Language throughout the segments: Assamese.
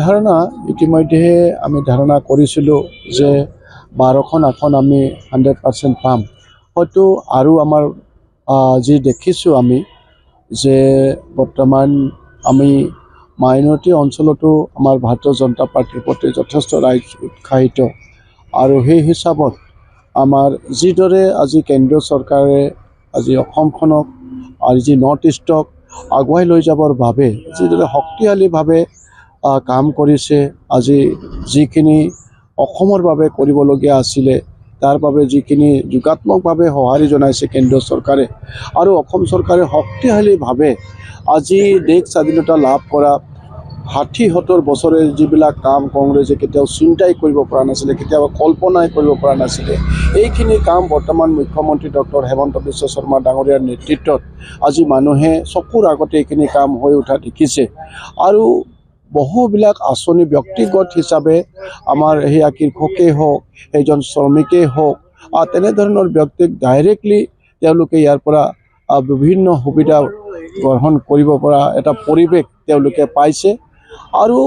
ধাৰণা ইতিমধ্যে আমি ধাৰণা কৰিছিলোঁ যে 12খন আসন আমি 100% পাম। হয়তো আৰু আমাৰ যি দেখিছোঁ আমি যে বৰ্তমান আমি মাইনৰিটি অঞ্চলতো আমাৰ ভাৰতীয় জনতা পাৰ্টিৰ প্ৰতি যথেষ্ট ৰাইজ উৎসাহিত আৰু সেই হিচাপত আমাৰ যিদৰে আজি কেন্দ্ৰীয় চৰকাৰে আজি অসমখনক আৰু যি নৰ্থ ইষ্টক আগুৱাই লৈ যাবৰ বাবে যিদৰে শক্তিশালীভাৱে কাম কৰিছে, আজি যিখিনি অসমৰ বাবে কৰিবলগীয়া আছিলে তাৰ বাবে যিখিনি যোগাত্মকভাৱে সঁহাৰি জনাইছে কেন্দ্ৰীয় চৰকাৰে আৰু অসম চৰকাৰে শক্তিশালীভাৱে আজি দেশ স্বাধীনতা লাভ কৰা 60-70 বছৰে যিবিলাক কাম কংগ্ৰেছে কেতিয়াও চিন্তাই কৰিব পৰা নাছিলে, কেতিয়াও কল্পনাই কৰিব পৰা নাছিলে, এইখিনি কাম বৰ্তমান মুখ্যমন্ত্ৰী ডক্টৰ হেমন্ত বিশ্ব শৰ্মা ডাঙৰীয়াৰ নেতৃত্বত আজি মানুহে চকুৰ আগতে এইখিনি কাম হৈ উঠা দেখিছে। আৰু বহুবিলাক আঁচনি ব্যক্তিগত হিচাপে আমাৰ সেয়া কৃষকেই হওক, সেইজন শ্ৰমিকেই হওক, তেনেধৰণৰ ব্যক্তিক ডাইৰেক্টলি তেওঁলোকে ইয়াৰ পৰা বিভিন্ন সুবিধা গ্ৰহণ কৰিব পৰা এটা পৰিৱেশ তেওঁলোকে পাইছে। আৰু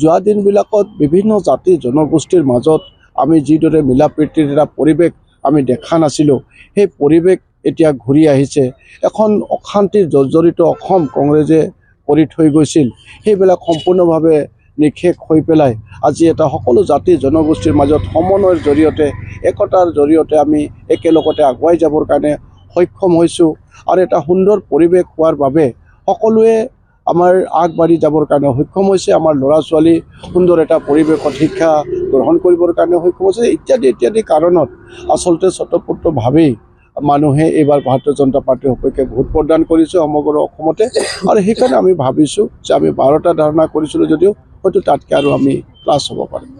যোৱা দিনবিলাকত বিভিন্ন জাতি জনগোষ্ঠীৰ মাজত আমি যিদৰে মিলা প্ৰীতিৰ এটা পৰিৱেশ আমি দেখা নাছিলোঁ, সেই পৰিৱেশ এতিয়া ঘূৰি আহিছে। এখন অশান্তিৰ জৰ্জৰিত অসম কংগ্ৰেছে কৰি থৈ গৈছিল, সেইবিলাক সম্পূৰ্ণভাৱে নিঃশেষ হৈ পেলাই আজি এটা সকলো জাতি জনগোষ্ঠীৰ মাজত সমন্বয়ৰ জৰিয়তে একতাৰ জৰিয়তে আমি একেলগতে আগুৱাই যাবৰ কাৰণে সক্ষম হৈছোঁ। আৰু এটা সুন্দৰ পৰিৱেশ হোৱাৰ বাবে সকলোৱে আমাৰ আগবাঢ়ি যাবৰ কাৰণে সক্ষম হৈছে। আমাৰ ল'ৰা ছোৱালী সুন্দৰ এটা পৰিৱেশত শিক্ষা গ্ৰহণ কৰিবৰ কাৰণে সক্ষম হৈছে। ইত্যাদি ইত্যাদি কাৰণত আচলতে স্বতঃস্ফূৰ্তভাৱেই মানুহে এইবাৰ ভাৰতীয় জনতা পাৰ্টিৰ সপক্ষে ভোট প্ৰদান কৰিছে সমগ্ৰ অসমতে। আৰু সেইকাৰণে আমি ভাবিছোঁ যে আমি 12টা ধাৰণা কৰিছিলোঁ যদিও হয়তো তাতকৈ আৰু আমি প্লাছ হ'ব পাৰিম।